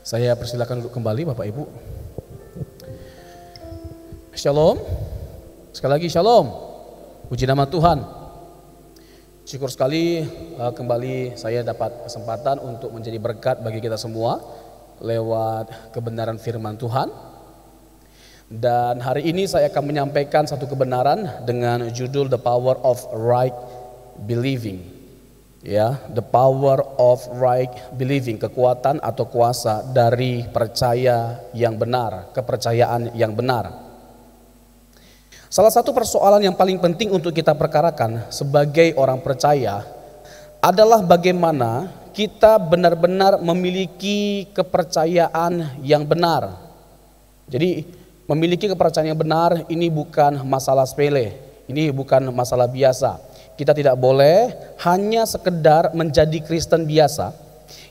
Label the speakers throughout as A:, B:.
A: Saya persilakan duduk kembali Bapak Ibu. Shalom. Sekali lagi shalom. Puji nama Tuhan. Syukur sekali kembali saya dapat kesempatan untuk menjadi berkat bagi kita semua lewat kebenaran firman Tuhan. Dan hari ini saya akan menyampaikan satu kebenaran dengan judul The Power of Right Believing. Ya, the power of right believing, kekuatan atau kuasa dari percaya yang benar, kepercayaan yang benar. Salah satu persoalan yang paling penting untuk kita perkarakan sebagai orang percaya adalah bagaimana kita benar-benar memiliki kepercayaan yang benar. Jadi memiliki kepercayaan yang benar ini bukan masalah sepele, ini bukan masalah biasa. Kita tidak boleh hanya sekedar menjadi Kristen biasa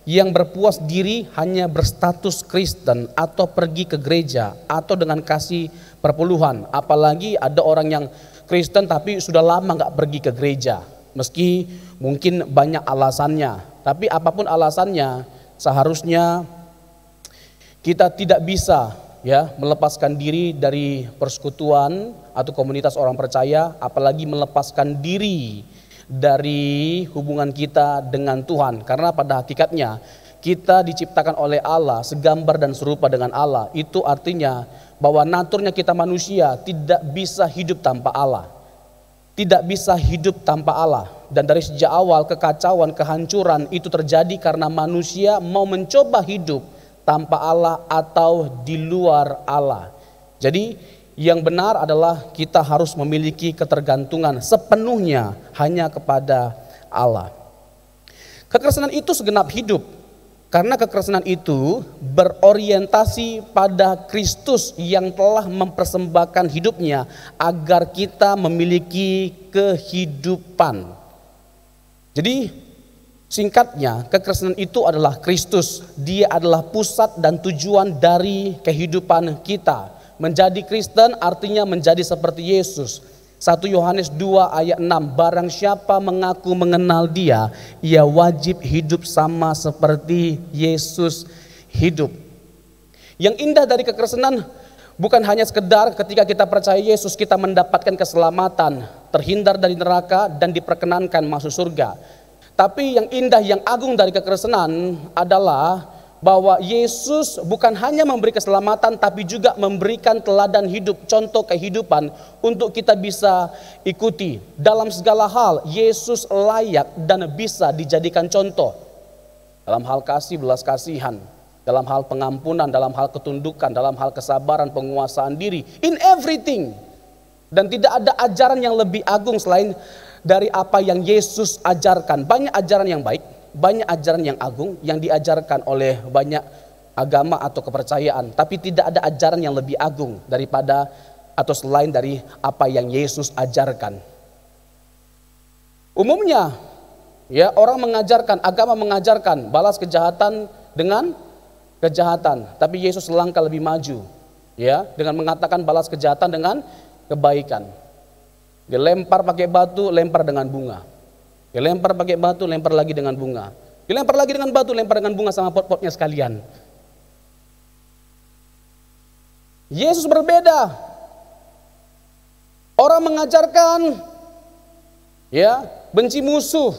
A: yang berpuas diri hanya berstatus Kristen atau pergi ke gereja atau dengan kasih perpuluhan. Apalagi ada orang yang Kristen tapi sudah lama gak pergi ke gereja. Meski mungkin banyak alasannya, tapi apapun alasannya seharusnya kita tidak bisa melepaskan diri dari persekutuan atau komunitas orang percaya, apalagi melepaskan diri dari hubungan kita dengan Tuhan. Karena pada hakikatnya kita diciptakan oleh Allah segambar dan serupa dengan Allah. Itu artinya bahwa naturnya kita manusia tidak bisa hidup tanpa Allah. Tidak bisa hidup tanpa Allah. Dan dari sejak awal kekacauan, kehancuran itu terjadi karena manusia mau mencoba hidup tanpa Allah atau di luar Allah. Jadi yang benar adalah kita harus memiliki ketergantungan sepenuhnya hanya kepada Allah. Kekristenan itu segenap hidup, karena kekristenan itu berorientasi pada Kristus yang telah mempersembahkan hidupnya agar kita memiliki kehidupan. Jadi singkatnya, kekristenan itu adalah Kristus. Dia adalah pusat dan tujuan dari kehidupan kita. Menjadi Kristen artinya menjadi seperti Yesus. 1 Yohanes 2 ayat 6, barang siapa mengaku mengenal Dia, ia wajib hidup sama seperti Yesus hidup. Yang indah dari kekristenan bukan hanya sekedar ketika kita percaya Yesus kita mendapatkan keselamatan, terhindar dari neraka dan diperkenankan masuk surga. Tapi yang indah, yang agung dari kekristenan adalah bahwa Yesus bukan hanya memberi keselamatan tapi juga memberikan teladan hidup, contoh kehidupan untuk kita bisa ikuti. Dalam segala hal Yesus layak dan bisa dijadikan contoh. Dalam hal kasih, belas kasihan, dalam hal pengampunan, dalam hal ketundukan, dalam hal kesabaran, penguasaan diri, in everything. Dan tidak ada ajaran yang lebih agung selain dari apa yang Yesus ajarkan. Banyak ajaran yang baik, banyak ajaran yang agung yang diajarkan oleh banyak agama atau kepercayaan, tapi tidak ada ajaran yang lebih agung daripada atau selain dari apa yang Yesus ajarkan. Umumnya orang mengajarkan, agama mengajarkan balas kejahatan dengan kejahatan, tapi Yesus selangkah lebih maju dengan mengatakan balas kejahatan dengan kebaikan. Dilempar pakai batu, lempar dengan bunga. Dilempar pakai batu, lempar lagi dengan bunga. Dilempar lagi dengan batu, lempar dengan bunga sama pot-potnya sekalian. Yesus berbeda. Orang mengajarkan benci musuh.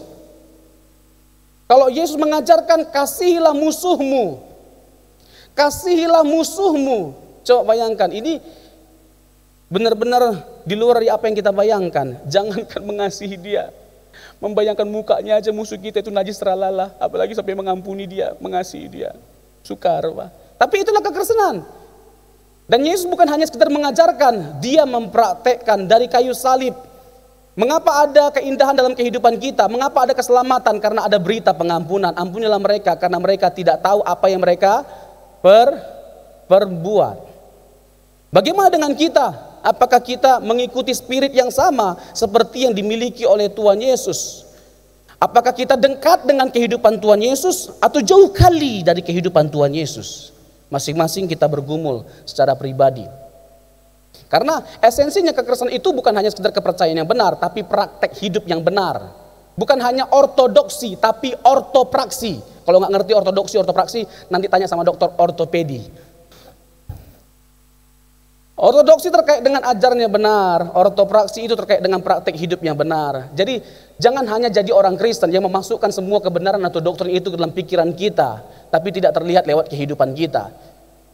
A: Kalau Yesus mengajarkan kasihilah musuhmu. Kasihilah musuhmu. Coba bayangkan, ini benar-benar di luar dari apa yang kita bayangkan. Jangankan mengasihi dia, membayangkan mukanya aja musuh kita itu najis teralala, apalagi sampai mengampuni dia, mengasihi dia. Sukar, Pak. Tapi itulah kekristenan. Dan Yesus bukan hanya sekedar mengajarkan, dia mempraktekkan dari kayu salib. Mengapa ada keindahan dalam kehidupan kita? Mengapa ada keselamatan? Karena ada berita pengampunan. Ampunilah mereka karena mereka tidak tahu apa yang mereka perbuat. Bagaimana dengan kita? Apakah kita mengikuti spirit yang sama seperti yang dimiliki oleh Tuhan Yesus? Apakah kita dekat dengan kehidupan Tuhan Yesus atau jauh kali dari kehidupan Tuhan Yesus? Masing-masing kita bergumul secara pribadi. Karena esensinya kekristenan itu bukan hanya sekedar kepercayaan yang benar, tapi praktek hidup yang benar. Bukan hanya ortodoksi, tapi ortopraksi. Kalau nggak ngerti ortodoksi, ortopraksi, nanti tanya sama dokter ortopedi. Ortodoksi terkait dengan ajarannya benar, ortopraksi itu terkait dengan praktek hidup yang benar. Jadi jangan hanya jadi orang Kristen yang memasukkan semua kebenaran atau doktrin itu ke dalam pikiran kita, tapi tidak terlihat lewat kehidupan kita.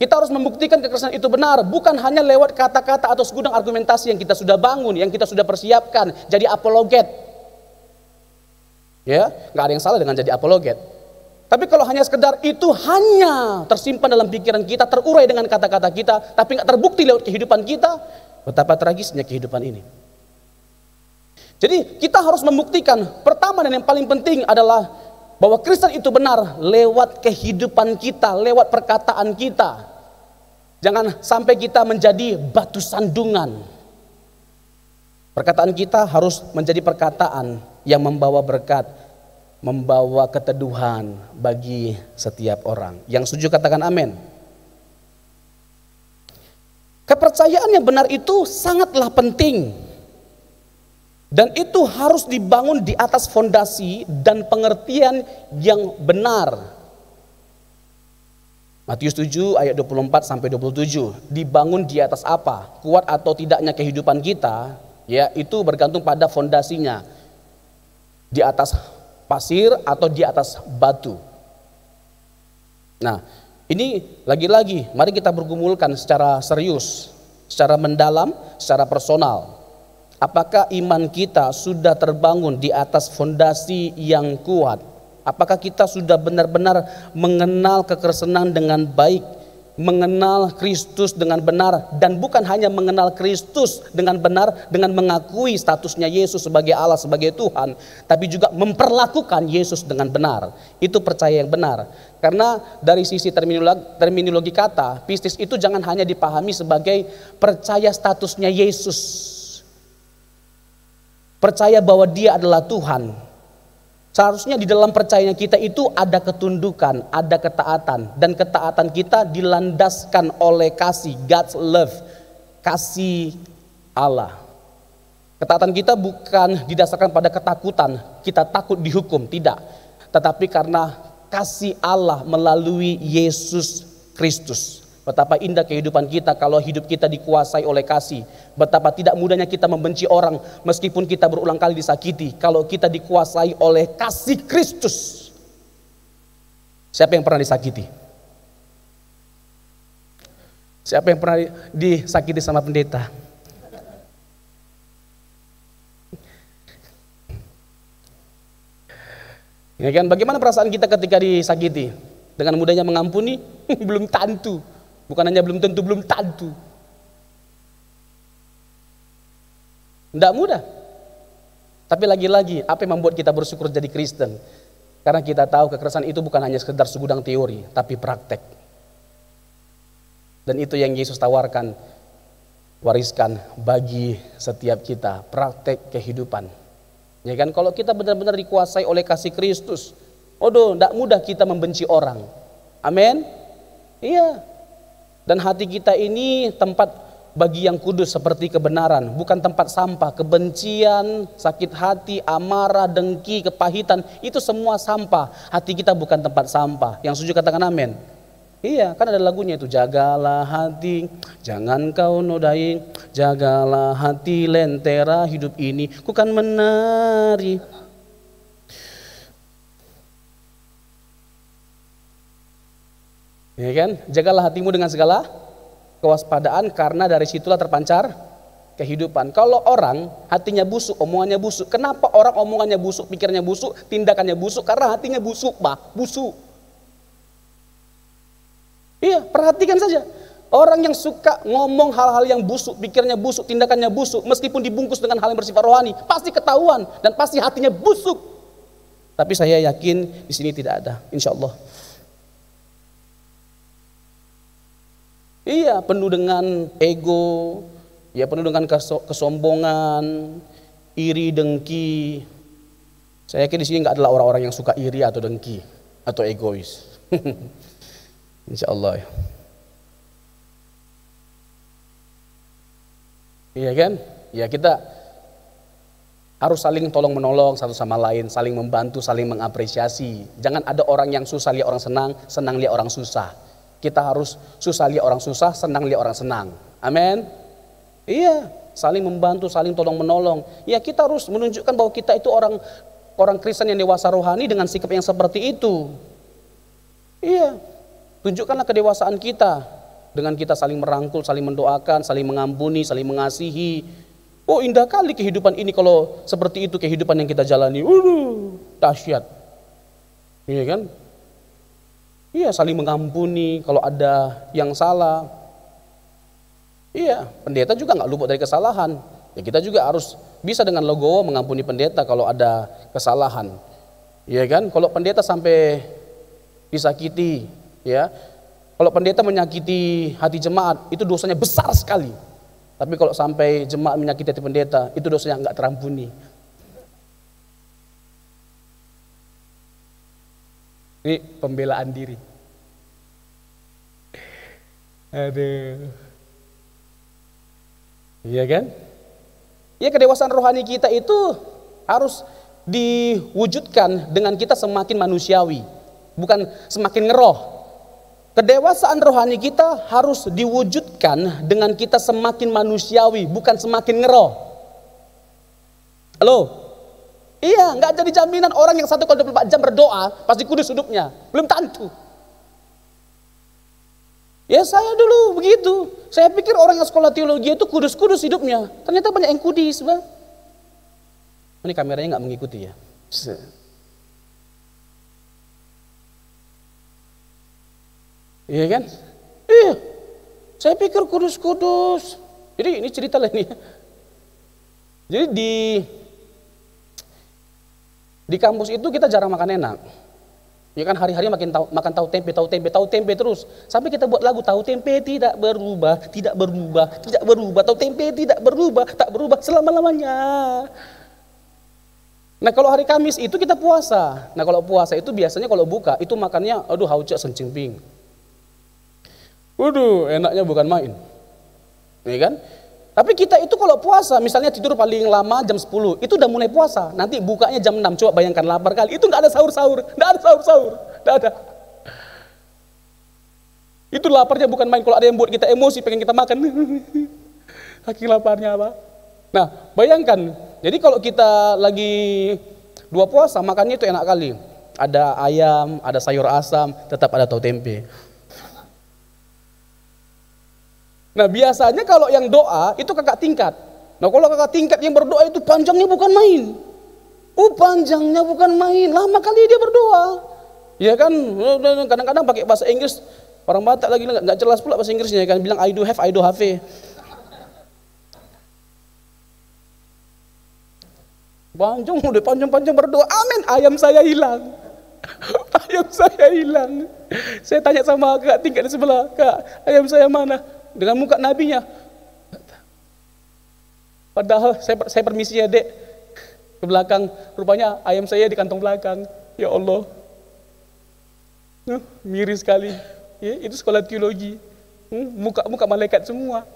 A: Kita harus membuktikan kekristenan itu benar, bukan hanya lewat kata-kata atau segudang argumentasi yang kita sudah bangun, yang kita sudah persiapkan, jadi apologet. Ya, nggak ada yang salah dengan jadi apologet. Tapi kalau hanya sekedar itu hanya tersimpan dalam pikiran kita, terurai dengan kata-kata kita, tapi nggak terbukti lewat kehidupan kita, betapa tragisnya kehidupan ini. Jadi kita harus membuktikan, pertama dan yang paling penting adalah bahwa Kristen itu benar lewat kehidupan kita, lewat perkataan kita. Jangan sampai kita menjadi batu sandungan. Perkataan kita harus menjadi perkataan yang membawa berkat, membawa keteduhan bagi setiap orang. Yang setuju katakan amin. Kepercayaan yang benar itu sangatlah penting. Dan itu harus dibangun di atas fondasi dan pengertian yang benar. Matius 7 ayat 24 sampai 27. Dibangun di atas apa? Kuat atau tidaknya kehidupan kita, ya itu bergantung pada fondasinya. Di atas pasir atau di atas batu. Nah, ini lagi-lagi mari kita bergumulkan secara serius, secara mendalam, secara personal. Apakah iman kita sudah terbangun di atas fondasi yang kuat? Apakah kita sudah benar-benar mengenal kekristenan dengan baik, mengenal Kristus dengan benar, dan bukan hanya mengenal Kristus dengan benar dengan mengakui statusnya Yesus sebagai Allah, sebagai Tuhan, tapi juga memperlakukan Yesus dengan benar. Itu percaya yang benar. Karena dari sisi terminologi kata, pistis itu jangan hanya dipahami sebagai percaya statusnya Yesus, percaya bahwa dia adalah Tuhan. Seharusnya di dalam percayanya kita itu ada ketundukan, ada ketaatan. Dan ketaatan kita dilandaskan oleh kasih, God's love, kasih Allah. Ketaatan kita bukan didasarkan pada ketakutan, kita takut dihukum, tidak. Tetapi karena kasih Allah melalui Yesus Kristus. Betapa indah kehidupan kita kalau hidup kita dikuasai oleh kasih. Betapa tidak mudahnya kita membenci orang meskipun kita berulang kali disakiti. Kalau kita dikuasai oleh kasih Kristus. Siapa yang pernah disakiti? Siapa yang pernah disakiti sama pendeta? Ya kan, bagaimana perasaan kita ketika disakiti? Dengan mudahnya mengampuni? Belum tentu. Bukan hanya belum tentu, belum tentu. Tidak mudah. Tapi lagi-lagi, apa yang membuat kita bersyukur jadi Kristen? Karena kita tahu kekristenan itu bukan hanya sekedar segudang teori, tapi praktek. Dan itu yang Yesus tawarkan, wariskan bagi setiap kita, praktek kehidupan. Ya kan, kalau kita benar-benar dikuasai oleh kasih Kristus, tidak mudah kita membenci orang. Amin. Iya. Dan hati kita ini tempat bagi yang kudus seperti kebenaran, bukan tempat sampah. Kebencian, sakit hati, amarah, dengki, kepahitan, itu semua sampah. Hati kita bukan tempat sampah. Yang setuju katakan amin. Iya, kan ada lagunya itu, jagalah hati, jangan kau nodai, jagalah hati, lentera hidup ini, ku kan menari. Ya kan? Jagalah hatimu dengan segala kewaspadaan karena dari situlah terpancar kehidupan. Kalau orang hatinya busuk, omongannya busuk. Kenapa orang omongannya busuk, pikirnya busuk, tindakannya busuk? Karena hatinya busuk, busuk. Iya, perhatikan saja. Orang yang suka ngomong hal-hal yang busuk, pikirnya busuk, tindakannya busuk, meskipun dibungkus dengan hal yang bersifat rohani, pasti ketahuan dan pasti hatinya busuk. Tapi saya yakin di sini tidak ada, insya Allah. Iya, penuh dengan ego, ya penuh dengan kesombongan, iri, dengki. Saya yakin di sini nggak adalah orang-orang yang suka iri atau dengki atau egois. Insya Allah. Ya. Iya kan? Ya kita Harus saling tolong menolong satu sama lain, saling membantu, saling mengapresiasi. Jangan ada orang yang susah lihat orang senang, senang lihat orang susah. Kita harus susah lihat orang susah, senang lihat orang senang. Amin. Iya, saling membantu, saling tolong menolong. Ya, kita harus menunjukkan bahwa kita itu orang Kristen yang dewasa rohani dengan sikap yang seperti itu. Iya, tunjukkanlah kedewasaan kita dengan kita saling merangkul, saling mendoakan, saling mengampuni, saling mengasihi. Oh, indah kali kehidupan ini kalau seperti itu kehidupan yang kita jalani. Dahsyat. Iya kan? Iya, saling mengampuni kalau ada yang salah. Iya, pendeta juga nggak luput dari kesalahan. Ya, kita juga harus bisa dengan legowo mengampuni pendeta kalau ada kesalahan. Iya kan? Kalau pendeta sampai disakiti, ya. Kalau pendeta menyakiti hati jemaat, itu dosanya besar sekali. Tapi kalau sampai jemaat menyakiti hati pendeta, itu dosanya enggak terampuni. Ini pembelaan diri. Aduh. Iya kan? Ya, kedewasaan rohani kita itu harus diwujudkan dengan kita semakin manusiawi, bukan semakin ngeroh. Kedewasaan rohani kita harus diwujudkan dengan kita semakin manusiawi, bukan semakin ngeroh. Halo? Iya, nggak jadi jaminan orang yang 1 kali 24 jam berdoa pasti kudus hidupnya. Belum tentu. Ya, saya dulu begitu. Saya pikir orang yang sekolah teologi itu kudus-kudus hidupnya. Ternyata banyak yang kudis, Bang. Ini kameranya nggak mengikuti ya. Iya kan? Iya. Saya pikir kudus-kudus. Jadi ini cerita lah ini. Jadi di kampus itu kita jarang makan enak. Ya kan, hari-hari makan tahu tempe terus. Sampai kita buat lagu tahu tempe tidak berubah, tidak berubah, tidak berubah. Tahu tempe tidak berubah, tak berubah selama-lamanya. Nah, kalau hari Kamis itu kita puasa. Nah, kalau puasa itu biasanya kalau buka itu makannya aduh haucak sencingping. Waduh, enaknya bukan main. Ya kan? Tapi kita itu kalau puasa, misalnya tidur paling lama jam 10, itu udah mulai puasa. Nanti bukanya jam 6, coba bayangkan lapar kali. Itu nggak ada sahur-sahur, nggak ada sahur-sahur, nggak ada. Itu laparnya bukan main, kalau ada yang buat kita emosi, pengen kita makan. Saking laparnya apa? Nah, bayangkan, jadi kalau kita lagi dua puasa, makannya itu enak kali. Ada ayam, ada sayur asam, tetap ada tahu tempe. Nah, biasanya kalau yang doa itu kakak tingkat. Nah, kalau kakak tingkat yang berdoa itu panjangnya bukan main. Panjangnya bukan main. Lama kali dia berdoa. Ya kan, kadang-kadang pakai bahasa Inggris. Orang Batak lagi nggak jelas pula bahasa Inggrisnya kan. Bilang I do have. Panjang berdoa. Amin. Ayam saya hilang. Ayam saya hilang. Saya tanya sama kakak tingkat di sebelah. Kak, ayam saya mana? Dengan muka nabinya. Padahal saya permisi ya dek, ke belakang, rupanya ayam saya di kantong belakang. Ya Allah, miris sekali. Ya, itu sekolah teologi, muka malaikat semua.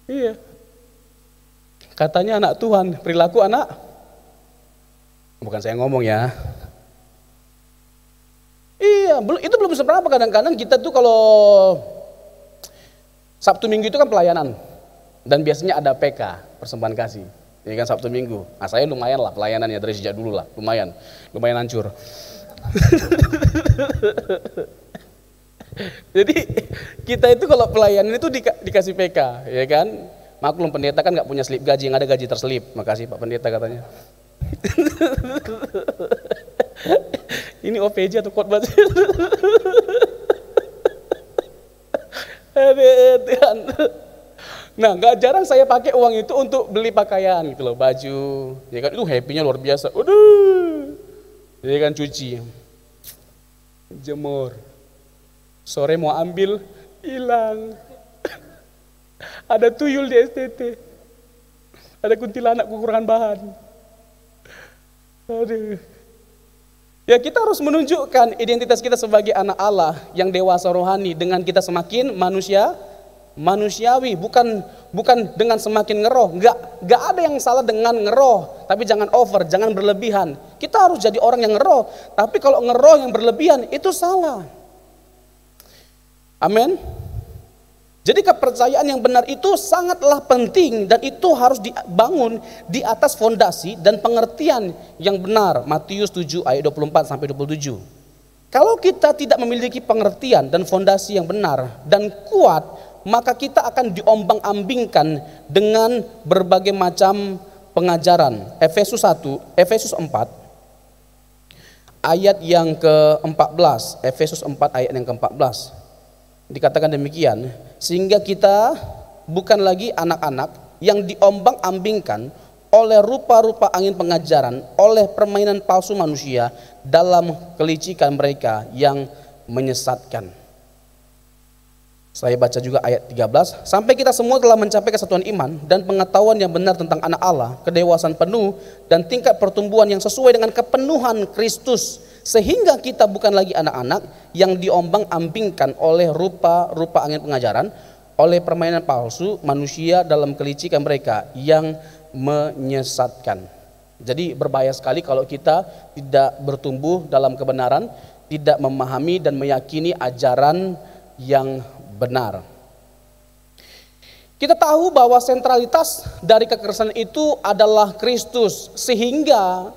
A: Iya, katanya anak Tuhan, perilaku anak. Bukan saya ngomong ya. Iya, itu belum seberapa. Kadang-kadang kita tuh kalau Sabtu Minggu itu kan pelayanan, dan biasanya ada PK, persembahan kasih. Ini kan Sabtu Minggu. Nah, saya lumayan lah pelayanannya dari sejak dulu lah, lumayan hancur. Jadi kita itu kalau pelayanan itu dikasih PK, ya kan? Maklum pendeta kan nggak punya slip gaji, yang ada gaji terselip. Makasih Pak Pendeta katanya. Ini OPJ atau khotbah? Nah, nggak jarang saya pakai uang itu untuk beli pakaian gitu loh, baju. Ya kan, itu happy-nya luar biasa. Waduh. Ya kan, cuci, jemur. Sore mau ambil, hilang. Ada tuyul di STT. Ada kuntilanak kekurangan bahan. Aduh. Ya, kita harus menunjukkan identitas kita sebagai anak Allah yang dewasa rohani dengan kita semakin manusiawi, bukan dengan semakin ngeroh. Nggak ada yang salah dengan ngeroh, tapi jangan over, jangan berlebihan. Kita harus jadi orang yang ngeroh, tapi kalau ngeroh yang berlebihan itu salah. Amin. Jadi kepercayaan yang benar itu sangatlah penting dan itu harus dibangun di atas fondasi dan pengertian yang benar. Matius 7 ayat 24 sampai 27. Kalau kita tidak memiliki pengertian dan fondasi yang benar dan kuat, maka kita akan diombang-ambingkan dengan berbagai macam pengajaran. Efesus 4 ayat yang ke-14. Efesus 4 ayat yang ke-14. Dikatakan demikian, sehingga kita bukan lagi anak-anak yang diombang-ambingkan oleh rupa-rupa angin pengajaran, oleh permainan palsu manusia dalam kelicikan mereka yang menyesatkan. Saya baca juga ayat 13, sampai kita semua telah mencapai kesatuan iman dan pengetahuan yang benar tentang anak Allah, kedewasaan penuh dan tingkat pertumbuhan yang sesuai dengan kepenuhan Kristus, sehingga kita bukan lagi anak-anak yang diombang-ambingkan oleh rupa-rupa angin pengajaran, oleh permainan palsu manusia dalam kelicikan mereka yang menyesatkan. Jadi berbahaya sekali kalau kita tidak bertumbuh dalam kebenaran, tidak memahami dan meyakini ajaran yang benar. Kita tahu bahwa sentralitas dari kekristenan itu adalah Kristus, sehingga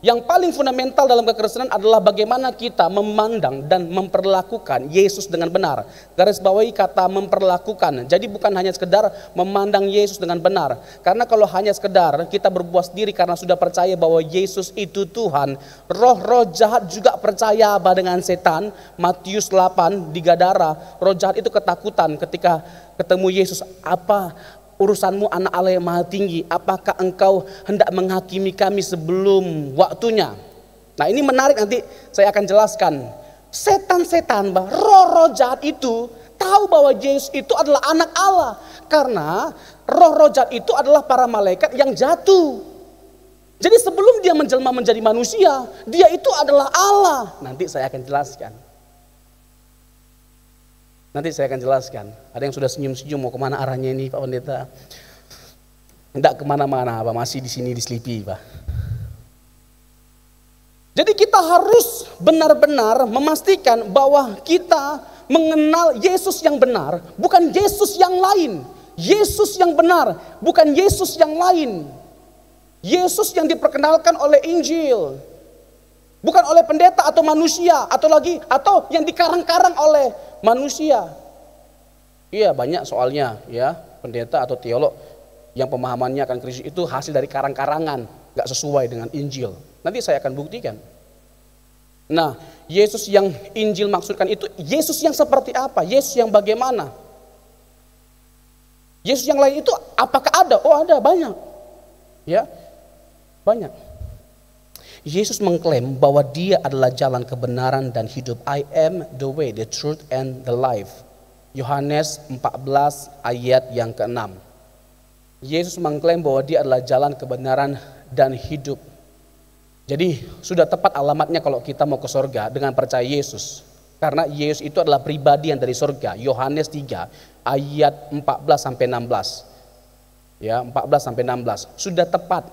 A: yang paling fundamental dalam kekristenan adalah bagaimana kita memandang dan memperlakukan Yesus dengan benar. Garis bawahi kata memperlakukan. Jadi bukan hanya sekedar memandang Yesus dengan benar. Karena kalau hanya sekedar kita berpuas diri karena sudah percaya bahwa Yesus itu Tuhan, roh-roh jahat juga percaya dengan setan. Matius 8 di Gadara, roh jahat itu ketakutan ketika ketemu Yesus. Apa urusanmu anak Allah yang maha tinggi? Apakah engkau hendak menghakimi kami sebelum waktunya? Nah ini menarik, nanti saya akan jelaskan. Setan-setan, roh-roh jahat itu tahu bahwa Yesus itu adalah anak Allah. Karena roh-roh jahat itu adalah para malaikat yang jatuh. Jadi sebelum dia menjelma menjadi manusia, dia itu adalah Allah. Nanti saya akan jelaskan. Ada yang sudah senyum-senyum, mau kemana arahnya ini Pak Pendeta? Tidak kemana-mana, Pak. Masih di sini di Slipi, Pak. Jadi kita harus benar-benar memastikan bahwa kita mengenal Yesus yang benar, bukan Yesus yang lain. Yesus yang benar, bukan Yesus yang lain. Yesus yang diperkenalkan oleh Injil, bukan oleh pendeta atau manusia, atau yang dikarang-karang oleh manusia. Iya, banyak soalnya ya, pendeta atau teolog yang pemahamannya akan Kristus itu hasil dari karang-karangan, gak sesuai dengan Injil. Nanti saya akan buktikan. Nah, Yesus yang Injil maksudkan itu Yesus yang seperti apa? Yesus yang bagaimana? Yesus yang lain itu apakah ada? Oh ada, banyak. Ya, banyak. Yesus mengklaim bahwa dia adalah jalan kebenaran dan hidup. I am the way, the truth, and the life. Yohanes 14 ayat yang ke-6. Yesus mengklaim bahwa dia adalah jalan kebenaran dan hidup. Jadi sudah tepat alamatnya kalau kita mau ke surga dengan percaya Yesus. Karena Yesus itu adalah pribadi yang dari surga. Yohanes 3 ayat 14 sampai 16. Ya, 14 sampai 16. Sudah tepat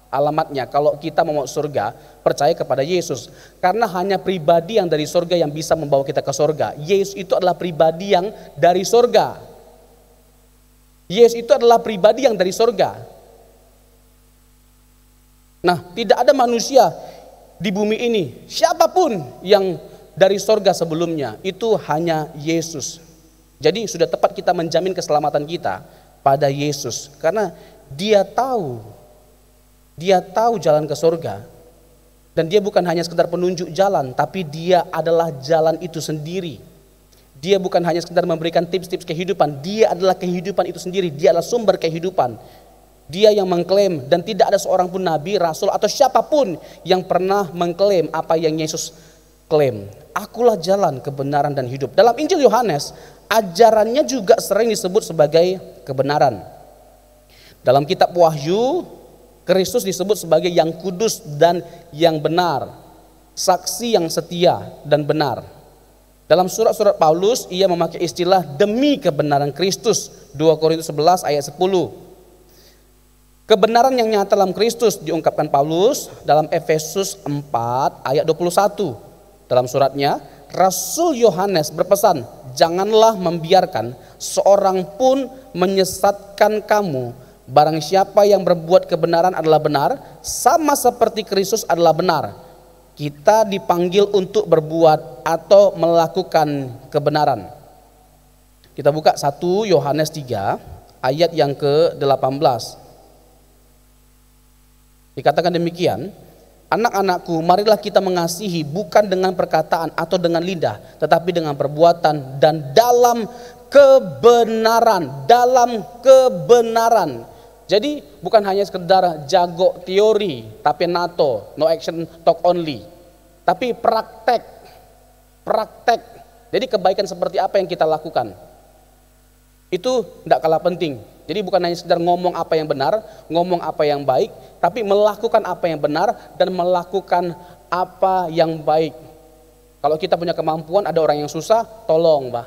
A: alamatnya kalau kita mau surga, percaya kepada Yesus. Karena hanya pribadi yang dari surga yang bisa membawa kita ke surga. Yesus itu adalah pribadi yang dari surga. Yesus itu adalah pribadi yang dari surga. Nah, tidak ada manusia di bumi ini, siapapun yang dari surga sebelumnya, itu hanya Yesus. Jadi sudah tepat kita menjamin keselamatan kita pada Yesus. Karena dia tahu jalan ke surga. Dan dia bukan hanya sekedar penunjuk jalan, tapi dia adalah jalan itu sendiri. Dia bukan hanya sekedar memberikan tips-tips kehidupan, dia adalah kehidupan itu sendiri, dia adalah sumber kehidupan. Dia yang mengklaim, dan tidak ada seorang pun nabi, rasul atau siapapun yang pernah mengklaim apa yang Yesus klaim. Akulah jalan, kebenaran dan hidup. Dalam Injil Yohanes, ajarannya juga sering disebut sebagai kebenaran. Dalam kitab Wahyu, Kristus disebut sebagai yang kudus dan yang benar, saksi yang setia dan benar. Dalam surat-surat Paulus ia memakai istilah demi kebenaran Kristus. 2 Korintus 11 ayat 10. Kebenaran yang nyata dalam Kristus diungkapkan Paulus dalam Efesus 4 ayat 21. Dalam suratnya, Rasul Yohanes berpesan, janganlah membiarkan seorang pun menyesatkan kamu. Barang siapa yang berbuat kebenaran adalah benar, sama seperti Kristus adalah benar. Kita dipanggil untuk berbuat atau melakukan kebenaran. Kita buka 1 Yohanes 3 ayat yang ke-18. Dikatakan demikian, anak-anakku, marilah kita mengasihi bukan dengan perkataan atau dengan lidah, tetapi dengan perbuatan dan dalam kebenaran. Dalam kebenaran. Jadi bukan hanya sekedar jago teori, tapi NATO, no action talk only. Tapi praktek. Jadi kebaikan seperti apa yang kita lakukan, itu tidak kalah penting. Jadi bukan hanya sekedar ngomong apa yang benar, ngomong apa yang baik, tapi melakukan apa yang benar dan melakukan apa yang baik. Kalau kita punya kemampuan, ada orang yang susah, tolong, Pak.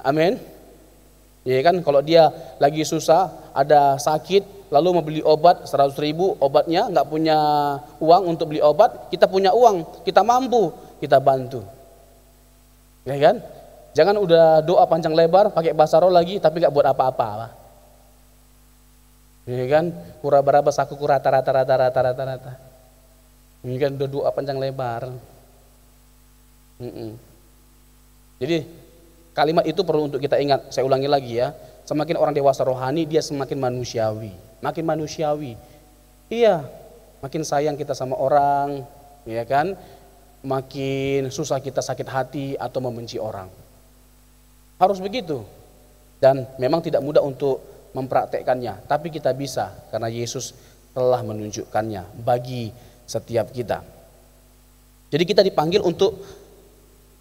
A: Amin. Ya kan, kalau dia lagi susah, ada sakit, lalu mau beli obat 100.000, obatnya nggak punya uang untuk beli obat, kita punya uang, kita mampu, kita bantu. Ya kan? Jangan udah doa panjang lebar, pakai bahasa roh lagi, tapi nggak buat apa-apa. Ya kan? Kura-baraba saku rata. Ini kan udah doa panjang lebar. Jadi kalimat itu perlu untuk kita ingat. Saya ulangi lagi ya. Semakin orang dewasa rohani, dia semakin manusiawi. Makin manusiawi. Iya, makin sayang kita sama orang, ya kan? Makin susah kita sakit hati atau membenci orang. Harus begitu. Dan memang tidak mudah untuk mempraktekkannya, tapi kita bisa karena Yesus telah menunjukkannya bagi setiap kita. Jadi kita dipanggil untuk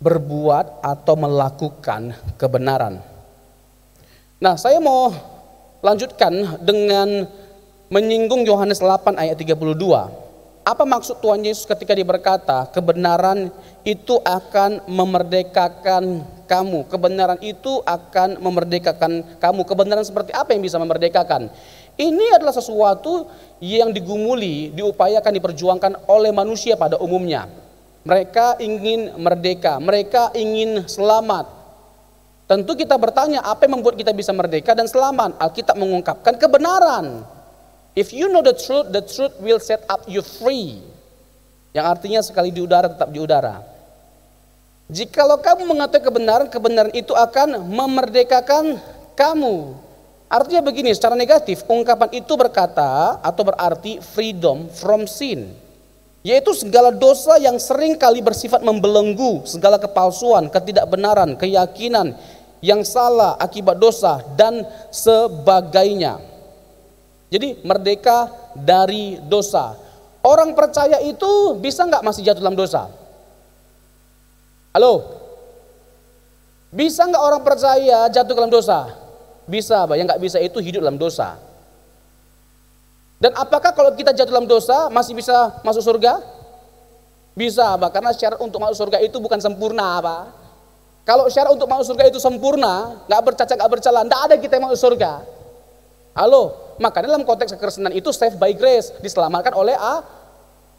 A: berbuat atau melakukan kebenaran. Nah, saya mau lanjutkan dengan menyinggung Yohanes 8 ayat 32. Apa maksud Tuhan Yesus ketika dia berkata, kebenaran itu akan memerdekakan kamu. Kebenaran itu akan memerdekakan kamu. Kebenaran seperti apa yang bisa memerdekakan? Ini adalah sesuatu yang digumuli, diupayakan, diperjuangkan oleh manusia pada umumnya. Mereka ingin merdeka, mereka ingin selamat. Tentu kita bertanya, apa yang membuat kita bisa merdeka dan selamat? Alkitab mengungkapkan kebenaran. If you know the truth will set up you free. Yang artinya sekali di udara tetap di udara. Jikalau kamu mengetahui kebenaran, kebenaran itu akan memerdekakan kamu. Artinya begini, secara negatif, ungkapan itu berkata atau berarti freedom from sin. Yaitu segala dosa yang sering kali bersifat membelenggu, segala kepalsuan, ketidakbenaran, keyakinan yang salah akibat dosa dan sebagainya. Jadi merdeka dari dosa. Orang percaya itu bisa nggak masih jatuh dalam dosa? Halo? Bisa nggak orang percaya jatuh dalam dosa? Bisa, Pak. Yang nggak bisa itu hidup dalam dosa. Dan apakah kalau kita jatuh dalam dosa masih bisa masuk surga? Bisa, Pak. Karena syarat untuk masuk surga itu bukan sempurna, Pak. Kalau syarat untuk masuk surga itu sempurna, nggak bercacat, nggak bercela, nggak ada kita yang masuk surga. Halo? Makanya dalam konteks kekristenan itu saved by grace, diselamatkan oleh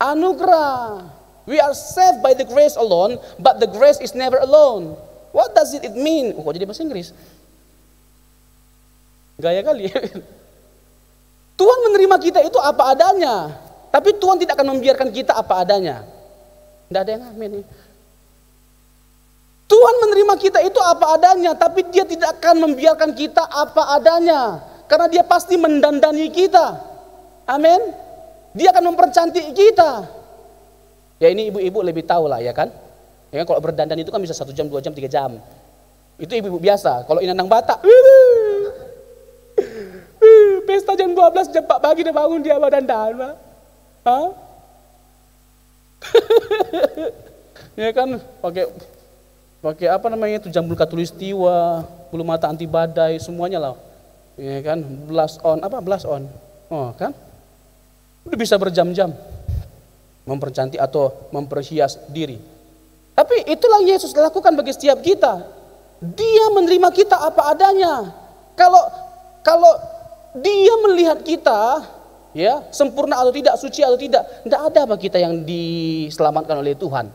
A: anugerah. We are saved by the grace alone, but the grace is never alone. What does it mean? Kok jadi bahasa Inggris? Gaya kali. Tuhan menerima kita itu apa adanya, tapi Tuhan tidak akan membiarkan kita apa adanya. Tidak ada yang amin. Tuhan menerima kita itu apa adanya, tapi Dia tidak akan membiarkan kita apa adanya. Karena Dia pasti mendandani kita. Amin. Dia akan mempercantik kita. Ya ini ibu-ibu lebih tahu lah ya kan. Ya kan, kalau berdandan itu kan bisa 1 jam, 2 jam, 3 jam. Itu ibu-ibu biasa. Kalau inandang Batak, pesta jam 12, jam 4 pagi dia bangun, dia berdandan, Pak. Hah? Ya kan, pakai apa namanya itu, jambul katulistiwa, bulu mata anti badai, semuanya lah. Ya kan, blush on, oh kan, udah bisa berjam-jam mempercantik atau memperhias diri. Tapi itulah Yesus lakukan bagi setiap kita. Dia menerima kita apa adanya. Kalau dia melihat kita, ya, sempurna atau tidak, suci atau tidak ada bagi kita yang diselamatkan oleh Tuhan.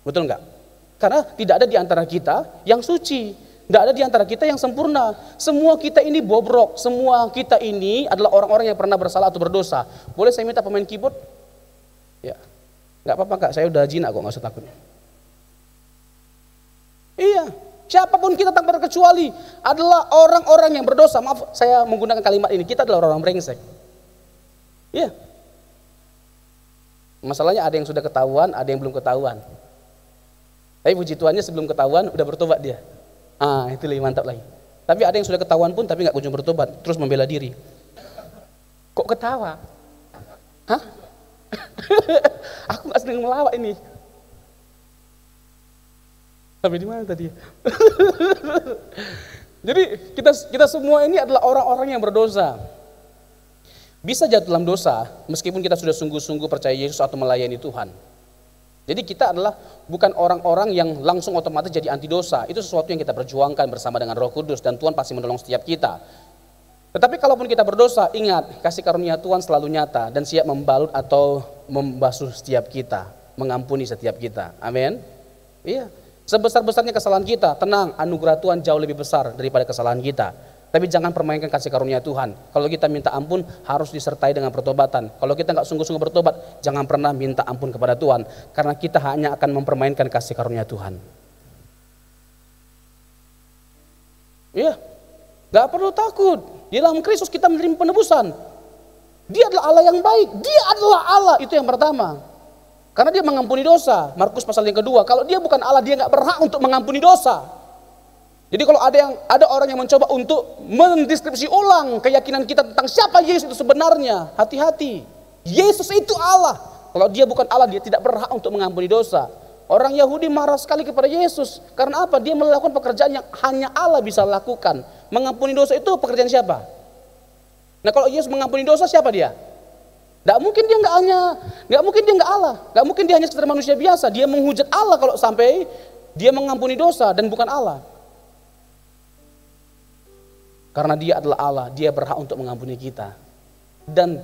A: Betul enggak? Karena tidak ada di antara kita yang suci, tidak ada di antara kita yang sempurna. Semua kita ini bobrok, semua kita ini adalah orang-orang yang pernah bersalah atau berdosa. Boleh saya minta pemain keyboard? Ya, nggak apa-apa Kak, saya udah jinak kok, nggak usah takut. Iya, siapapun kita tanpa terkecuali adalah orang-orang yang berdosa. Maaf, saya menggunakan kalimat ini, kita adalah orang brengsek. Iya. Masalahnya ada yang sudah ketahuan, ada yang belum ketahuan. Tapi puji Tuhannya sebelum ketahuan udah bertobat dia. Itu lebih mantap lagi. Tapi ada yang sudah ketahuan pun tapi nggak kunjung bertobat, terus membela diri. Kok ketawa? Hah? Aku nggak sedang melawak ini. Sampai di mana tadi? Jadi kita semua ini adalah orang-orang yang berdosa. Bisa jatuh dalam dosa meskipun kita sudah sungguh-sungguh percaya Yesus atau melayani Tuhan. Jadi kita adalah bukan orang-orang yang langsung otomatis jadi anti dosa. Itu sesuatu yang kita perjuangkan bersama dengan Roh Kudus dan Tuhan pasti menolong setiap kita. Tetapi kalaupun kita berdosa, ingat kasih karunia Tuhan selalu nyata dan siap membalut atau membasuh setiap kita, mengampuni setiap kita. Amin. Iya. Sebesar-besarnya kesalahan kita, tenang, anugerah Tuhan jauh lebih besar daripada kesalahan kita. Tapi jangan permainkan kasih karunia Tuhan. Kalau kita minta ampun harus disertai dengan pertobatan. Kalau kita nggak sungguh-sungguh bertobat, jangan pernah minta ampun kepada Tuhan. Karena kita hanya akan mempermainkan kasih karunia Tuhan. Iya, nggak perlu takut. Di dalam Kristus kita menerima penebusan. Dia adalah Allah yang baik. Dia adalah Allah, itu yang pertama. Karena dia mengampuni dosa. Markus pasal yang kedua. Kalau dia bukan Allah, dia nggak berhak untuk mengampuni dosa. Jadi kalau ada orang yang mencoba untuk mendeskripsi ulang keyakinan kita tentang siapa Yesus itu sebenarnya, hati-hati. Yesus itu Allah. Kalau dia bukan Allah, dia tidak berhak untuk mengampuni dosa. Orang Yahudi marah sekali kepada Yesus. Karena apa? Dia melakukan pekerjaan yang hanya Allah bisa lakukan. Mengampuni dosa itu pekerjaan siapa? Nah kalau Yesus mengampuni dosa, siapa dia? Gak mungkin dia nggak Allah. Gak mungkin dia hanya sekedar manusia biasa. Dia menghujat Allah kalau sampai dia mengampuni dosa dan bukan Allah. Karena dia adalah Allah, dia berhak untuk mengampuni kita. Dan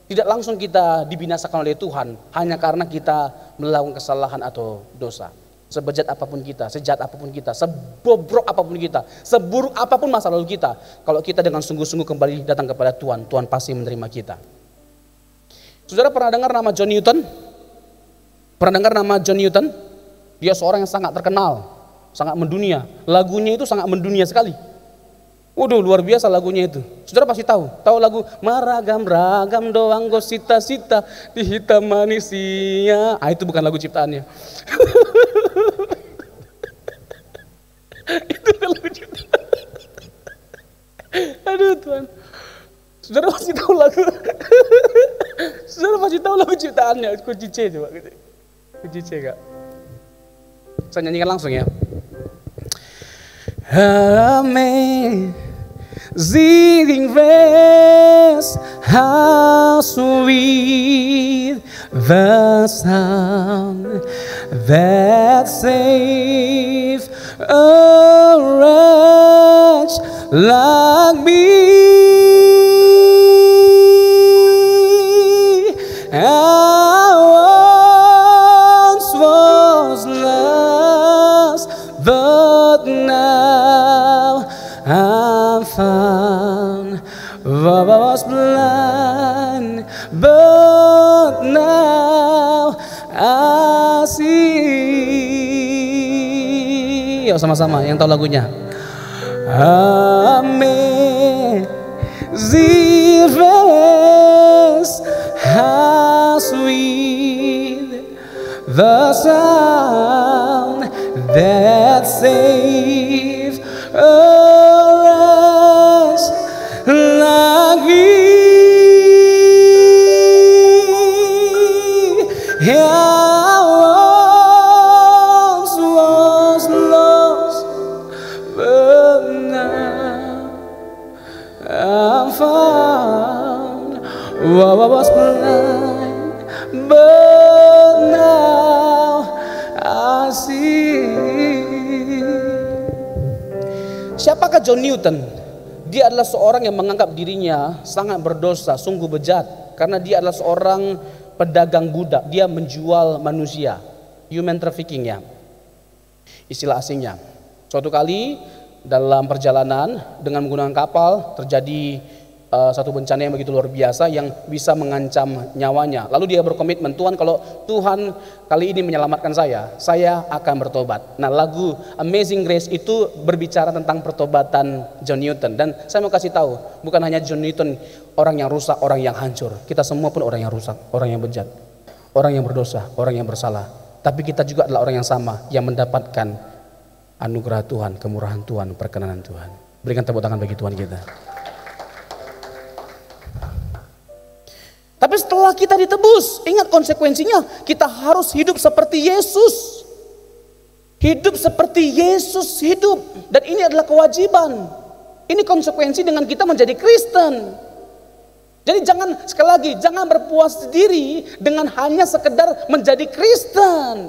A: tidak langsung kita dibinasakan oleh Tuhan hanya karena kita melakukan kesalahan atau dosa. Sebejat apapun kita, sejahat apapun kita, sebobrok apapun kita, seburuk apapun masa lalu kita, kalau kita dengan sungguh-sungguh kembali datang kepada Tuhan, Tuhan pasti menerima kita. Saudara pernah dengar nama John Newton? Pernah dengar nama John Newton? Dia seorang yang sangat terkenal, sangat mendunia. Lagunya itu sangat mendunia sekali. Waduh, luar biasa lagunya itu. Saudara pasti tahu lagu meragam-ragam doang gosita-sita di hitam manisnya. Itu bukan lagu ciptaannya. Itu bukan lagu ciptaan. Aduh Tuhan. Saudara pasti tahu lagu. Saudara pasti tahu lagu ciptaannya. Kunci C coba gitu. Kunci C Kak. Saya nyanyikan langsung ya. Amazing grace, how sweet the sound that saved a wretch like me. I once was lost, but now I'm found. I was blind, but now I see. Yuk sama-sama yang tahu lagunya. Amazing grace, how sweet the sound that saved a wretch like me. I once was lost, but now I'm found. I was blind, but now I see. siapakah John Newton? Dia adalah seorang yang menganggap dirinya sangat berdosa, sungguh bejat, karena dia adalah seorang pedagang budak. Dia menjual manusia, human trafficking ya, istilah asingnya. Suatu kali dalam perjalanan dengan menggunakan kapal terjadi satu bencana yang begitu luar biasa yang bisa mengancam nyawanya. Lalu dia berkomitmen, Tuhan, kalau Tuhan kali ini menyelamatkan saya akan bertobat. Nah, lagu Amazing Grace itu berbicara tentang pertobatan John Newton. Dan saya mau kasih tahu, bukan hanya John Newton orang yang rusak, orang yang hancur. Kita semua pun orang yang rusak, orang yang bejat, orang yang berdosa, orang yang bersalah. Tapi kita juga adalah orang yang sama, yang mendapatkan anugerah Tuhan, kemurahan Tuhan, perkenanan Tuhan. Berikan tepuk tangan bagi Tuhan kita. Tapi setelah kita ditebus, ingat konsekuensinya, kita harus hidup seperti Yesus. Hidup seperti Yesus hidup. Dan ini adalah kewajiban. Ini konsekuensi dengan kita menjadi Kristen. Jadi jangan, sekali lagi, jangan berpuas diri dengan hanya sekedar menjadi Kristen.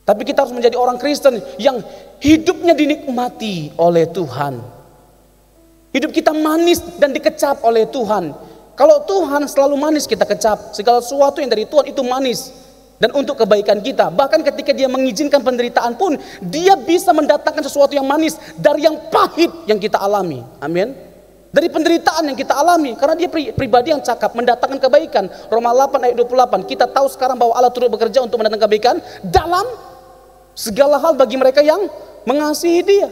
A: Tapi kita harus menjadi orang Kristen yang hidupnya dinikmati oleh Tuhan. Hidup kita manis dan dikecap oleh Tuhan. Kalau Tuhan selalu manis, kita kecap. Segala sesuatu yang dari Tuhan itu manis dan untuk kebaikan kita. Bahkan ketika dia mengizinkan penderitaan pun, dia bisa mendatangkan sesuatu yang manis dari yang pahit yang kita alami. Amin. Dari penderitaan yang kita alami, karena dia pribadi yang cakap, mendatangkan kebaikan. Roma 8 ayat 28. Kita tahu sekarang bahwa Allah turut bekerja untuk mendatangkan kebaikan dalam segala hal bagi mereka yang mengasihi Dia.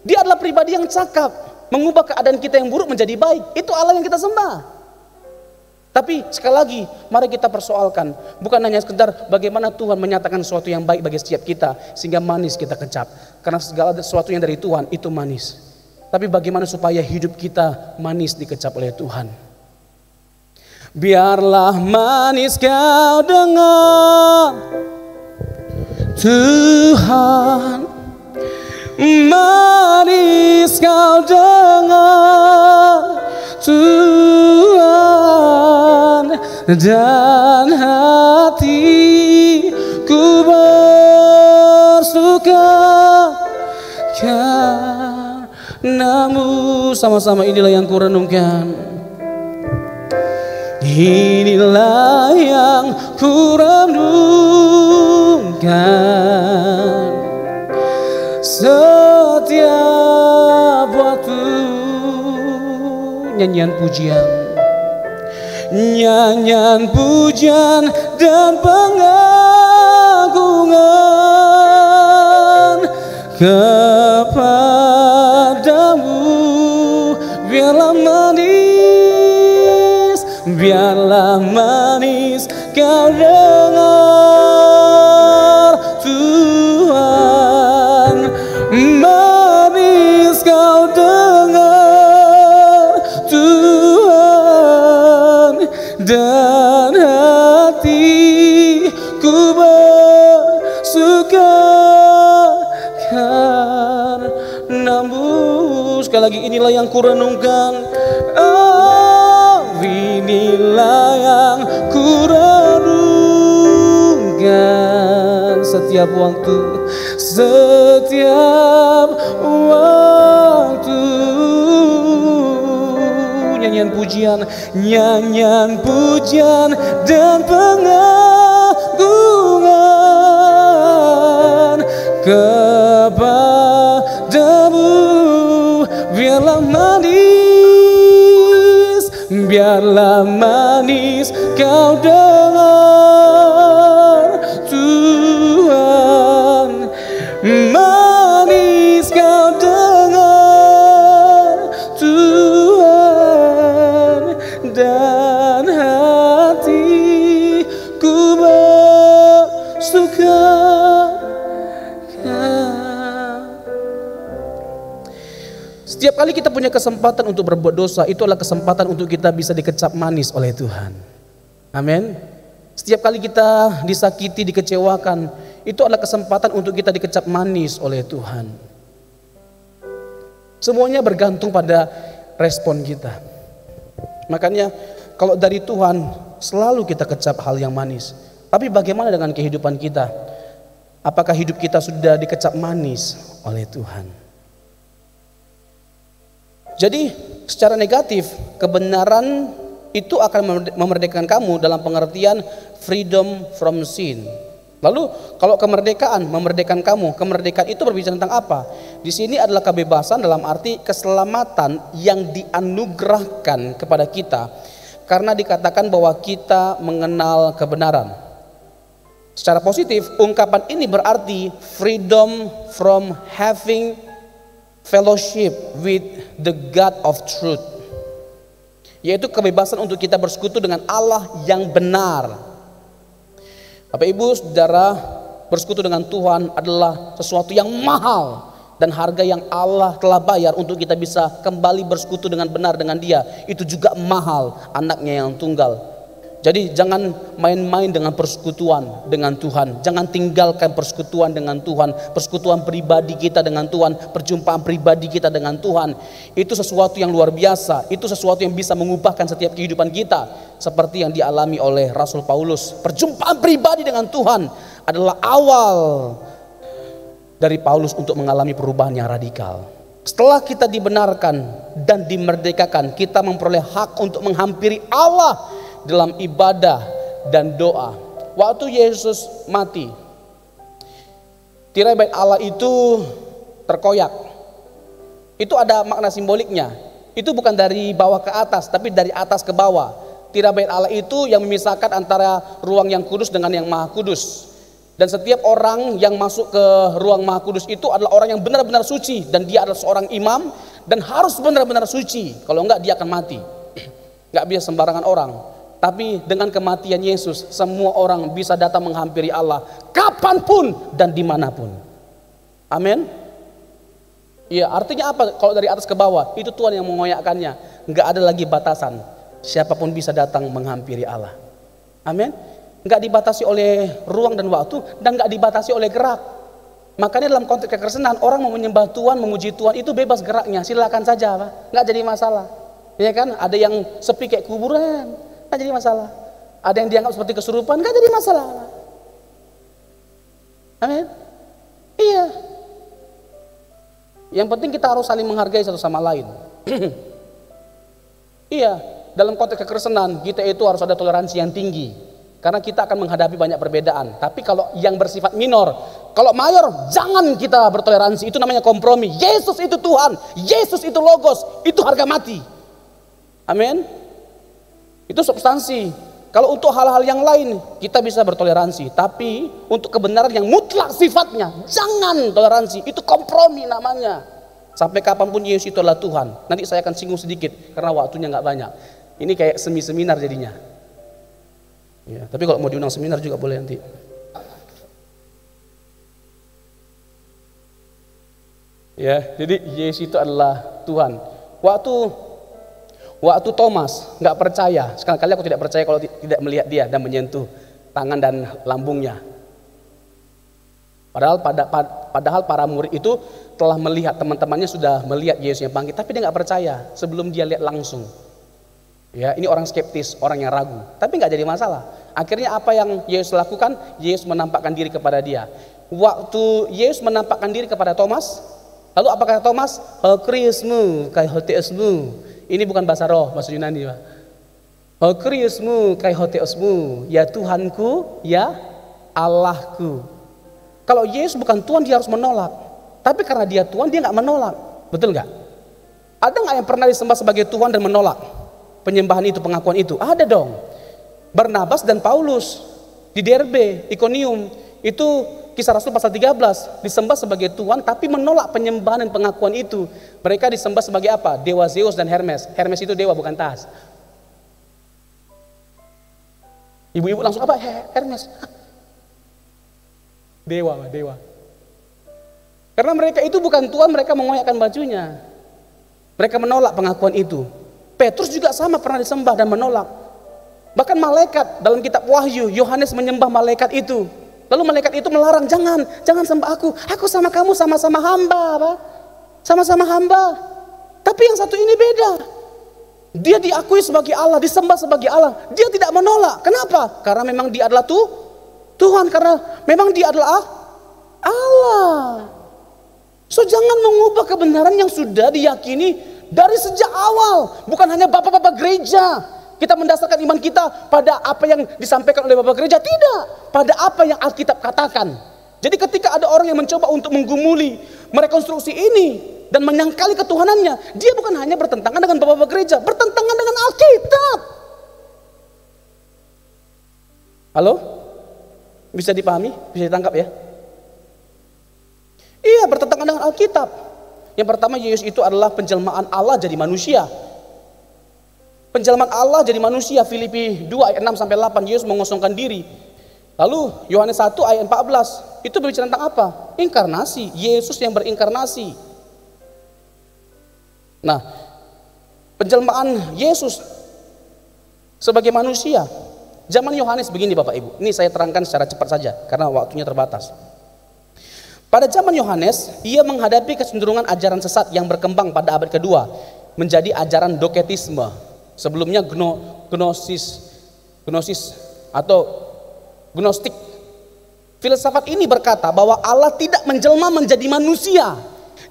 A: Dia adalah pribadi yang cakap, mengubah keadaan kita yang buruk menjadi baik. Itu Allah yang kita sembah. Tapi sekali lagi, mari kita persoalkan, bukan hanya sekedar bagaimana Tuhan menyatakan sesuatu yang baik bagi setiap kita sehingga manis kita kecap. Karena segala sesuatu yang dari Tuhan itu manis. Tapi bagaimana supaya hidup kita manis dikecap oleh Tuhan? Biarlah manis kau dengar, Tuhan, manis kau dengar, Tuhan, dan hatiku bersuka karenamu. Sama-sama inilah yang kurenungkan. Inilah yang kurenungkan setiap waktu. Nyanyian pujian, nyanyian pujian dan pengagungan kepadamu. Biarlah manis kau dengar, Tuhan, manis kau dengar, Tuhan, dan hatiku bersuka karenamu. Sekali lagi, inilah yang kurenungkan. Oh, inilah yang kurenungkan setiap waktu, setiap waktu. Nyanyian pujian, nyanyian pujian dan pengagungan kepadamu. Biarlah manis kau dengar, Tuhan, manis kau dengar, Tuhan, dan hatiku bersuka. Setiap kali kita punya kesempatan untuk berbuat dosa, itu adalah kesempatan untuk kita bisa dikecap manis oleh Tuhan. Amin. Setiap kali kita disakiti, dikecewakan, itu adalah kesempatan untuk kita dikecap manis oleh Tuhan. Semuanya bergantung pada respon kita. Makanya kalau dari Tuhan selalu kita kecap hal yang manis. Tapi bagaimana dengan kehidupan kita? Apakah hidup kita sudah dikecap manis oleh Tuhan? Jadi secara negatif, kebenaran itu akan memerdekakan kamu dalam pengertian freedom from sin. Lalu kalau kemerdekaan memerdekakan kamu, kemerdekaan itu berbicara tentang apa? Di sini adalah kebebasan dalam arti keselamatan yang dianugerahkan kepada kita karena dikatakan bahwa kita mengenal kebenaran. Secara positif, ungkapan ini berarti freedom from having fellowship with the God of truth, yaitu kebebasan untuk kita bersekutu dengan Allah yang benar. Bapak Ibu Saudara, bersekutu dengan Tuhan adalah sesuatu yang mahal dan harga yang Allah telah bayar untuk kita bisa kembali bersekutu dengan benar dengan Dia. Itu juga mahal, anaknya yang tunggal. Jadi jangan main-main dengan persekutuan dengan Tuhan. Jangan tinggalkan persekutuan dengan Tuhan, persekutuan pribadi kita dengan Tuhan, perjumpaan pribadi kita dengan Tuhan. Itu sesuatu yang luar biasa. Itu sesuatu yang bisa mengubahkan setiap kehidupan kita, seperti yang dialami oleh Rasul Paulus. Perjumpaan pribadi dengan Tuhan adalah awal dari Paulus untuk mengalami perubahan yang radikal. Setelah kita dibenarkan dan dimerdekakan, kita memperoleh hak untuk menghampiri Allah dalam ibadah dan doa. Waktu Yesus mati, tirai bait Allah itu terkoyak. Itu ada makna simboliknya. Itu bukan dari bawah ke atas, tapi dari atas ke bawah. Tirai bait Allah itu yang memisahkan antara ruang yang kudus dengan yang maha kudus. Dan setiap orang yang masuk ke ruang maha kudus itu adalah orang yang benar-benar suci. Dan dia adalah seorang imam dan harus benar-benar suci. Kalau enggak dia akan mati. Enggak bisa sembarangan orang. Tapi dengan kematian Yesus, semua orang bisa datang menghampiri Allah kapanpun dan dimanapun. Amin. Iya, artinya apa? Kalau dari atas ke bawah, itu Tuhan yang mengoyakkannya. Enggak ada lagi batasan. Siapapun bisa datang menghampiri Allah. Amin. Enggak dibatasi oleh ruang dan waktu, dan enggak dibatasi oleh gerak. Makanya dalam konteks kekristenan, orang mau menyembah Tuhan, memuji Tuhan itu bebas geraknya, silakan saja, Pak. Enggak jadi masalah. Ya kan? Ada yang sepi kayak kuburan, nggak jadi masalah. Ada yang dianggap seperti kesurupan, nggak jadi masalah. Amin. Iya. Yang penting kita harus saling menghargai satu sama lain. Iya. Dalam konteks kekristenan kita itu harus ada toleransi yang tinggi, karena kita akan menghadapi banyak perbedaan. Tapi kalau yang bersifat minor, kalau mayor jangan kita bertoleransi. Itu namanya kompromi. Yesus itu Tuhan, Yesus itu Logos, itu harga mati. Amin. Itu substansi. Kalau untuk hal-hal yang lain kita bisa bertoleransi, tapi untuk kebenaran yang mutlak sifatnya jangan toleransi. Itu kompromi namanya. Sampai kapanpun Yesus itu adalah Tuhan. Nanti saya akan singgung sedikit karena waktunya nggak banyak. Ini kayak seminar jadinya. Ya, tapi kalau mau diundang seminar juga boleh nanti. Ya, jadi Yesus itu adalah Tuhan. Waktu Thomas nggak percaya, sekali-kali aku tidak percaya kalau tidak melihat dia dan menyentuh tangan dan lambungnya. Padahal para murid itu telah melihat, teman-temannya sudah melihat Yesus yang bangkit, tapi dia nggak percaya sebelum dia lihat langsung. Ya, ini orang skeptis, orang yang ragu, tapi nggak jadi masalah. Akhirnya apa yang Yesus lakukan? Yesus menampakkan diri kepada dia. Waktu Yesus menampakkan diri kepada Thomas, lalu apa kata Thomas? Krismu kai hoteusmu. Ini bukan bahasa roh, bahasa Yunani, Pak. Krismu kai hoteusmu, ya Tuhanku, ya Allahku. Kalau Yesus bukan Tuhan, dia harus menolak. Tapi karena dia Tuhan, dia nggak menolak. Betul nggak? Ada nggak yang pernah disembah sebagai Tuhan dan menolak penyembahan itu, pengakuan itu? Ada dong. Barnabas dan Paulus di Derbe, Ikonium, itu Kisah Rasul pasal 13, disembah sebagai Tuhan tapi menolak penyembahan dan pengakuan itu. Mereka disembah sebagai apa? Dewa Zeus dan Hermes. Hermes itu dewa, bukan tas. Ibu-ibu langsung apa? Hermes. Dewa. Karena mereka itu bukan Tuhan, mereka mengoyakkan bajunya. Mereka menolak pengakuan itu. Petrus juga sama, pernah disembah dan menolak. Bahkan malaikat dalam kitab Wahyu, Yohanes menyembah malaikat itu. Lalu malaikat itu melarang, jangan sembah aku sama kamu sama-sama hamba, Pak. Sama-sama hamba. Tapi yang satu ini beda. Dia diakui sebagai Allah, disembah sebagai Allah. Dia tidak menolak. Kenapa? Karena memang dia adalah Tuhan, karena memang dia adalah Allah. So jangan mengubah kebenaran yang sudah diyakini dari sejak awal. Bukan hanya bapak-bapak gereja. Kita mendasarkan iman kita pada apa yang disampaikan oleh bapak gereja. Tidak. Pada apa yang Alkitab katakan. Jadi ketika ada orang yang mencoba untuk menggumuli, merekonstruksi ini dan menyangkali ketuhanannya, dia bukan hanya bertentangan dengan bapak-bapak gereja, bertentangan dengan Alkitab. Halo? Bisa dipahami? Bisa ditangkap ya? Iya, bertentangan dengan Alkitab. Yang pertama, Yesus itu adalah penjelmaan Allah jadi manusia. Penjelmaan Allah jadi manusia, Filipi 2 ayat 6 sampai 8, Yesus mengosongkan diri. Lalu Yohanes 1 ayat 14, itu berbicara tentang apa? Inkarnasi, Yesus yang berinkarnasi. Nah, penjelmaan Yesus sebagai manusia. Zaman Yohanes begini Bapak Ibu, ini saya terangkan secara cepat saja karena waktunya terbatas. Pada zaman Yohanes, ia menghadapi kecenderungan ajaran sesat yang berkembang pada abad kedua menjadi ajaran doketisme. Sebelumnya gnosis atau gnostik. Filsafat ini berkata bahwa Allah tidak menjelma menjadi manusia.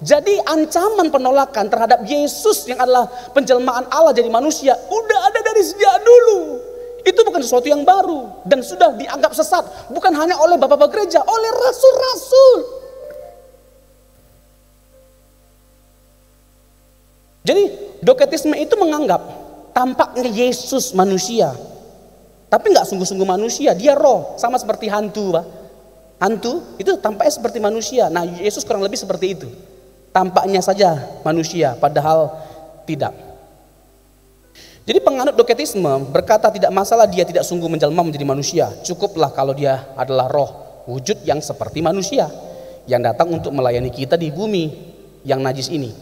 A: Jadi ancaman penolakan terhadap Yesus yang adalah penjelmaan Allah jadi manusia udah ada dari sejak dulu. Itu bukan sesuatu yang baru dan sudah dianggap sesat, bukan hanya oleh bapak-bapak gereja, oleh rasul-rasul. Jadi doketisme itu menganggap tampaknya Yesus manusia, tapi nggak sungguh-sungguh manusia, dia roh, sama seperti hantu, Pak. Hantu itu tampaknya seperti manusia. Nah, Yesus kurang lebih seperti itu. Tampaknya saja manusia, padahal tidak. Jadi penganut doketisme berkata tidak masalah dia tidak sungguh menjelma menjadi manusia. Cukuplah kalau dia adalah roh, wujud yang seperti manusia, yang datang untuk melayani kita di bumi yang najis ini.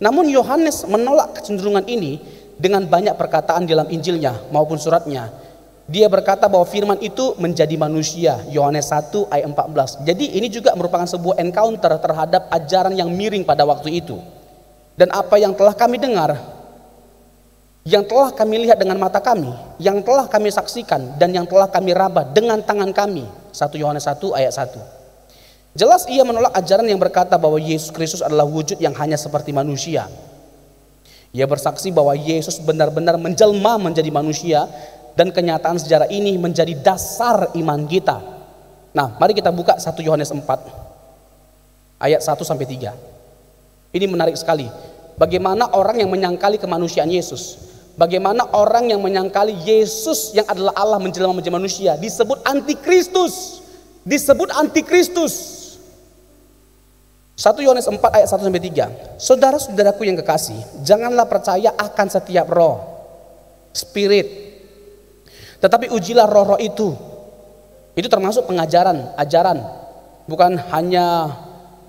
A: Namun Yohanes menolak kecenderungan ini dengan banyak perkataan dalam Injilnya maupun suratnya. Dia berkata bahwa firman itu menjadi manusia, Yohanes 1 ayat 14. Jadi ini juga merupakan sebuah encounter terhadap ajaran yang miring pada waktu itu. Dan apa yang telah kami dengar, yang telah kami lihat dengan mata kami, yang telah kami saksikan, dan yang telah kami raba dengan tangan kami, 1 Yohanes 1 ayat 1. Jelas ia menolak ajaran yang berkata bahwa Yesus Kristus adalah wujud yang hanya seperti manusia. Ia bersaksi bahwa Yesus benar-benar menjelma menjadi manusia, dan kenyataan sejarah ini menjadi dasar iman kita. Nah, mari kita buka 1 Yohanes 4 ayat 1 sampai 3. Ini menarik sekali. Bagaimana orang yang menyangkali kemanusiaan Yesus, bagaimana orang yang menyangkali Yesus yang adalah Allah menjelma menjadi manusia disebut antikristus. Disebut antikristus. 1 Yohanes 4 ayat 1 sampai 3. Saudara-saudaraku yang kekasih, janganlah percaya akan setiap roh, spirit, tetapi ujilah roh-roh itu. Itu termasuk ajaran. Bukan hanya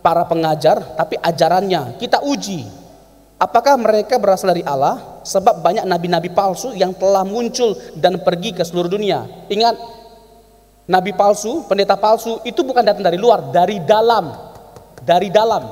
A: para pengajar, tapi ajarannya kita uji. Apakah mereka berasal dari Allah? Sebab banyak nabi-nabi palsu yang telah muncul dan pergi ke seluruh dunia. Ingat, nabi palsu, pendeta palsu itu bukan datang dari luar, dari dalam. Dari dalam.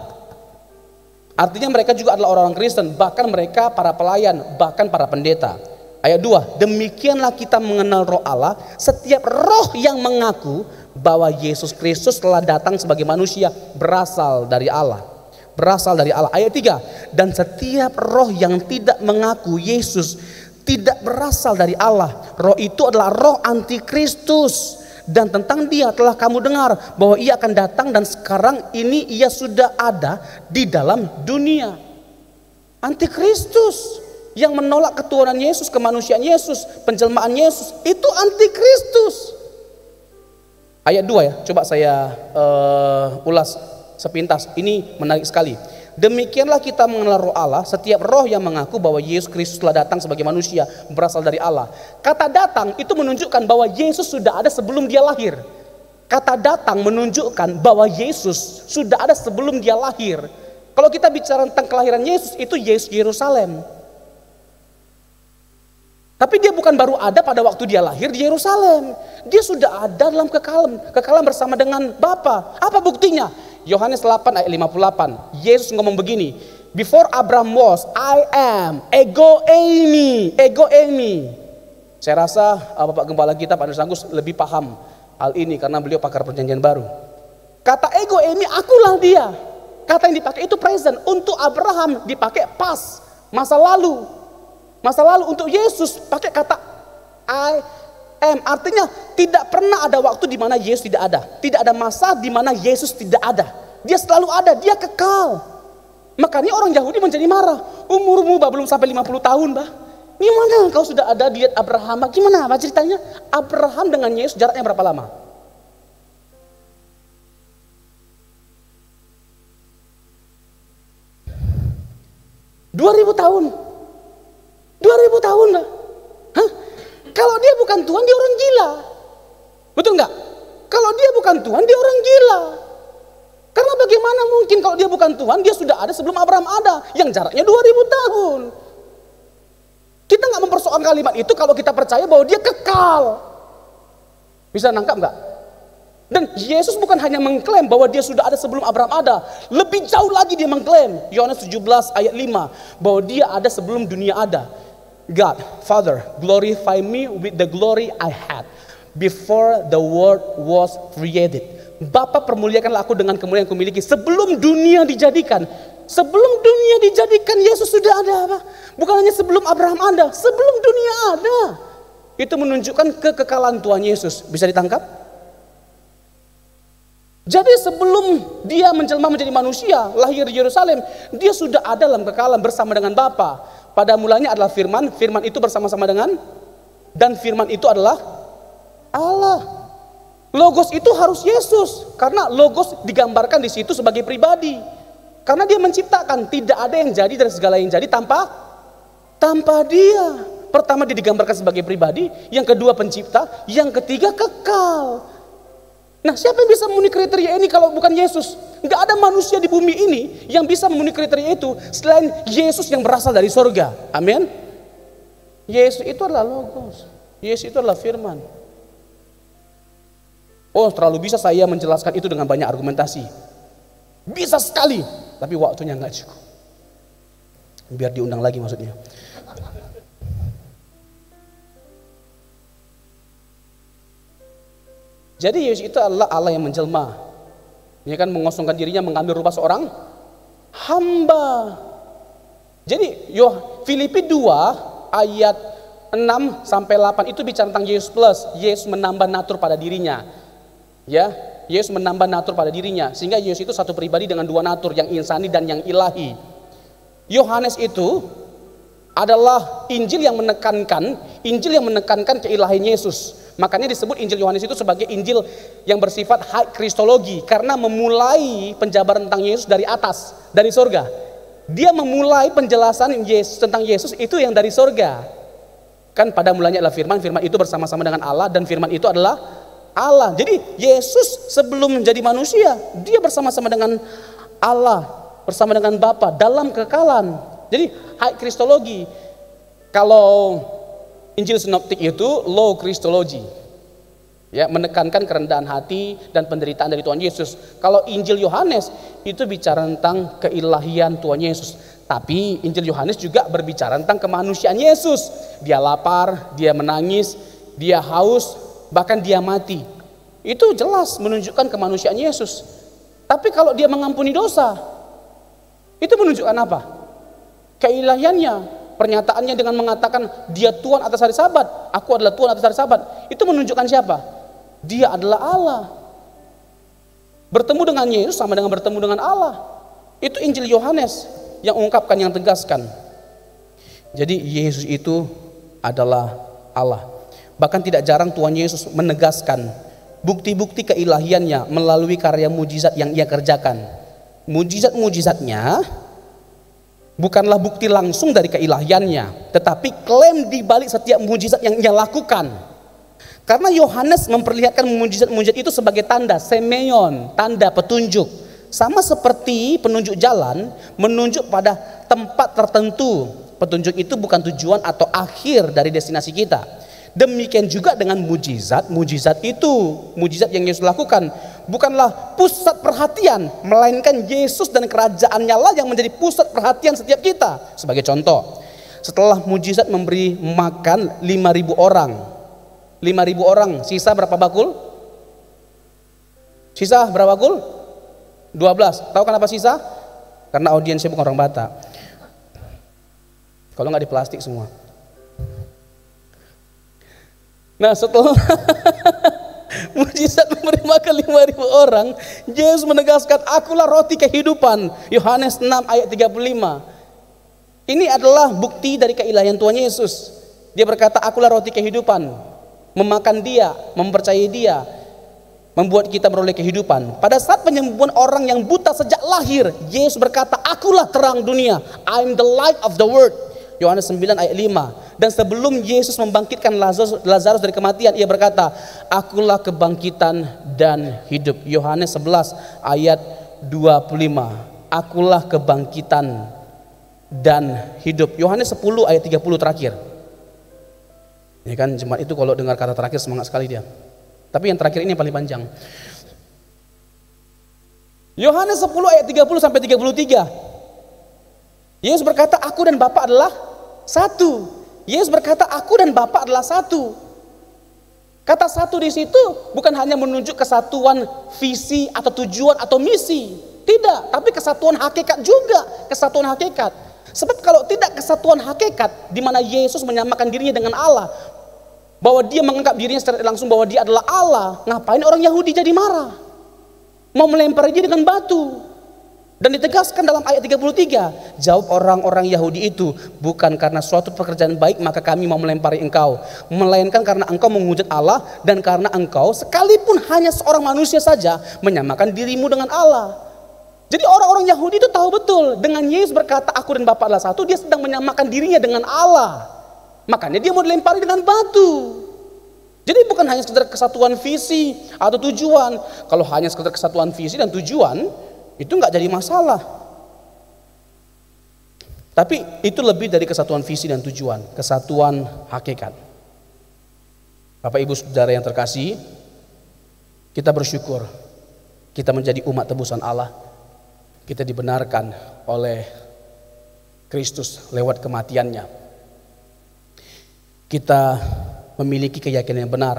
A: Artinya mereka juga adalah orang-orang Kristen, bahkan mereka para pelayan, bahkan para pendeta. Ayat 2, demikianlah kita mengenal roh Allah, setiap roh yang mengaku bahwa Yesus Kristus telah datang sebagai manusia berasal dari Allah. Berasal dari Allah. Ayat 3, dan setiap roh yang tidak mengaku Yesus tidak berasal dari Allah. Roh itu adalah roh antikristus. Dan tentang dia telah kamu dengar bahwa ia akan datang dan sekarang ini ia sudah ada di dalam dunia. Antikristus. Yang menolak ketuhanan Yesus, kemanusiaan Yesus, penjelmaan Yesus, itu antikristus. Ayat 2 ya, coba saya ulas sepintas. Ini menarik sekali. Demikianlah kita mengenal roh Allah, setiap roh yang mengaku bahwa Yesus Kristus telah datang sebagai manusia berasal dari Allah. Kata datang itu menunjukkan bahwa Yesus sudah ada sebelum dia lahir. Kata datang menunjukkan bahwa Yesus sudah ada sebelum dia lahir. Kalau kita bicara tentang kelahiran Yesus, itu Yesus Yerusalem. Tapi dia bukan baru ada pada waktu dia lahir di Yerusalem. Dia sudah ada dalam kekalan bersama dengan Bapa. Apa buktinya? Yohanes 8 ayat 58. Yesus ngomong begini, before Abraham was, I am, ego eimi, ego eimi. Saya rasa Bapak Gembala kita Pak Nus Agus lebih paham hal ini karena beliau pakar perjanjian baru. Kata ego ini akulah dia. Kata yang dipakai itu present. Untuk Abraham dipakai past, masa lalu. Masa lalu. Untuk Yesus pakai kata I am. Artinya tidak pernah ada waktu di mana Yesus tidak ada. Tidak ada masa di mana Yesus tidak ada. Dia selalu ada, dia kekal. Makanya orang Yahudi menjadi marah. Umurmu belum sampai 50 tahun, bah. Gimana kau sudah ada di Abraham? Gimana apa ceritanya? Abraham dengan Yesus jaraknya berapa lama? 2000 tahun. 2000 tahun lah. Hah? Kalau dia bukan Tuhan, dia orang gila. Betul nggak? Kalau dia bukan Tuhan, dia orang gila. Karena bagaimana mungkin kalau dia bukan Tuhan, dia sudah ada sebelum Abraham ada, yang jaraknya 2000 tahun. Kita nggak mempersoalkan kalimat itu kalau kita percaya bahwa dia kekal. Bisa nangkap nggak? Dan Yesus bukan hanya mengklaim bahwa dia sudah ada sebelum Abraham ada. Lebih jauh lagi dia mengklaim. Yohanes 17 ayat 5. Bahwa dia ada sebelum dunia ada. God, Father, glorify me with the glory I had before the world was created. Bapa, permuliakanlah aku dengan kemuliaan yang kumiliki sebelum dunia dijadikan. Sebelum dunia dijadikan Yesus sudah ada, apa? Bukan hanya sebelum Abraham ada, sebelum dunia ada. Itu menunjukkan kekekalan Tuhan Yesus. Bisa ditangkap? Jadi sebelum dia menjelma menjadi manusia, lahir di Yerusalem, dia sudah ada dalam kekekalan bersama dengan Bapa. Pada mulanya adalah firman, firman itu bersama-sama dengan, dan firman itu adalah Allah. Logos itu harus Yesus, karena logos digambarkan di situ sebagai pribadi. Karena dia menciptakan, tidak ada yang jadi dari segala yang jadi tanpa dia. Pertama dia digambarkan sebagai pribadi, yang kedua pencipta, yang ketiga kekal. Nah, siapa yang bisa memenuhi kriteria ini kalau bukan Yesus? Enggak ada manusia di bumi ini yang bisa memenuhi kriteria itu selain Yesus yang berasal dari sorga. Amin. Yesus itu adalah logos. Yesus itu adalah firman. Oh, terlalu bisa saya menjelaskan itu dengan banyak argumentasi. Bisa sekali, tapi waktunya enggak cukup. Biar diundang lagi maksudnya. Jadi Yesus itu adalah Allah yang menjelma. Dia kan mengosongkan dirinya, mengambil rupa seorang hamba. Jadi Filipi 2 ayat 6 sampai 8 itu bicara tentang Yesus plus. Yesus menambah natur pada dirinya. Ya, Yesus menambah natur pada dirinya sehingga Yesus itu satu pribadi dengan dua natur, yang insani dan yang ilahi. Yohanes itu adalah Injil yang menekankan keilahian Yesus. Makanya disebut Injil Yohanes itu sebagai Injil yang bersifat high kristologi, karena memulai penjabaran tentang Yesus dari atas, dari sorga. Dia memulai penjelasan Yesus tentang Yesus itu yang dari sorga. Kan pada mulanya adalah firman, firman itu bersama-sama dengan Allah, dan firman itu adalah Allah. Jadi Yesus sebelum menjadi manusia, dia bersama-sama dengan Allah, bersama dengan Bapa dalam kekekalan. Jadi high kristologi. Kalau Injil sinoptik itu low kristologi, ya, menekankan kerendahan hati dan penderitaan dari Tuhan Yesus. Kalau Injil Yohanes itu bicara tentang keilahian Tuhan Yesus. Tapi Injil Yohanes juga berbicara tentang kemanusiaan Yesus. Dia lapar, dia menangis, dia haus, bahkan dia mati. Itu jelas menunjukkan kemanusiaan Yesus. Tapi kalau dia mengampuni dosa, itu menunjukkan apa? Keilahiannya. Pernyataannya dengan mengatakan dia Tuhan atas hari Sabat, aku adalah Tuhan atas hari Sabat, itu menunjukkan siapa? Dia adalah Allah. Bertemu dengan Yesus sama dengan bertemu dengan Allah. Itu Injil Yohanes yang ungkapkan, yang tegaskan. Jadi Yesus itu adalah Allah. Bahkan tidak jarang Tuhan Yesus menegaskan bukti-bukti keilahiannya melalui karya mujizat yang ia kerjakan. Mujizat-mujizatnya bukanlah bukti langsung dari keilahiannya, tetapi klaim di balik setiap mujizat yang ia lakukan. Karena Yohanes memperlihatkan mujizat-mujizat itu sebagai tanda, semeion, tanda petunjuk. Sama seperti penunjuk jalan menunjuk pada tempat tertentu. Petunjuk itu bukan tujuan atau akhir dari destinasi kita. Demikian juga dengan mujizat itu, mujizat yang Yesus lakukan bukanlah pusat perhatian, melainkan Yesus dan kerajaannya lah yang menjadi pusat perhatian setiap kita. Sebagai contoh, setelah mujizat memberi makan 5.000 orang, sisa berapa bakul? Sisa berapa gul? 12. Tahu kenapa sisa? Karena audiensnya bukan orang Batak. Kalau nggak di plastik semua. Nah, setelah mujizat memberi makan 5.000 orang, Yesus menegaskan, akulah roti kehidupan. Yohanes 6 ayat 35. Ini adalah bukti dari keilahian Tuhan Yesus. Dia berkata, akulah roti kehidupan. Memakan dia, mempercayai dia, membuat kita beroleh kehidupan. Pada saat penyembuhan orang yang buta sejak lahir, Yesus berkata, akulah terang dunia. I'm the light of the world. Yohanes 9 ayat 5. Dan sebelum Yesus membangkitkan Lazarus dari kematian, ia berkata, akulah kebangkitan dan hidup. Yohanes 11 ayat 25. Akulah kebangkitan dan hidup. Yohanes 10 ayat 30 terakhir. Ini kan jemaat itu kalau dengar kata terakhir semangat sekali dia. Tapi yang terakhir ini yang paling panjang. Yohanes 10 ayat 30 sampai 33. Yesus berkata, aku dan Bapa adalah satu. Yesus berkata, aku dan Bapa adalah satu. Kata satu di situ bukan hanya menunjuk kesatuan visi atau tujuan atau misi. Tidak, tapi kesatuan hakikat juga. Kesatuan hakikat. Sebab kalau tidak kesatuan hakikat, di mana Yesus menyamakan dirinya dengan Allah, bahwa dia menganggap dirinya secara langsung bahwa dia adalah Allah, ngapain orang Yahudi jadi marah? Mau melempar dia dengan batu. Dan ditegaskan dalam ayat 33, jawab orang-orang Yahudi itu, bukan karena suatu pekerjaan baik maka kami mau melempari engkau, melainkan karena engkau menghujat Allah, dan karena engkau sekalipun hanya seorang manusia saja menyamakan dirimu dengan Allah. Jadi orang-orang Yahudi itu tahu betul, dengan Yesus berkata aku dan Bapa adalah satu, dia sedang menyamakan dirinya dengan Allah. Makanya dia mau dilempari dengan batu. Jadi bukan hanya sekedar kesatuan visi atau tujuan. Kalau hanya sekedar kesatuan visi dan tujuan, itu nggak jadi masalah. Tapi itu lebih dari kesatuan visi dan tujuan, kesatuan hakikat. Bapak Ibu Saudara yang terkasih, kita bersyukur kita menjadi umat tebusan Allah. Kita dibenarkan oleh Kristus lewat kematiannya. Kita memiliki keyakinan yang benar.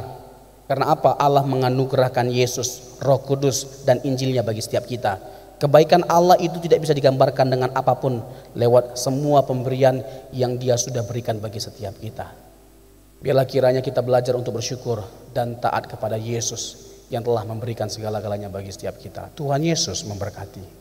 A: Karena apa? Allah menganugerahkan Yesus, Roh Kudus dan Injilnya bagi setiap kita. Kebaikan Allah itu tidak bisa digambarkan dengan apapun lewat semua pemberian yang Dia sudah berikan bagi setiap kita. Biarlah kiranya kita belajar untuk bersyukur dan taat kepada Yesus yang telah memberikan segala-galanya bagi setiap kita. Tuhan Yesus memberkati.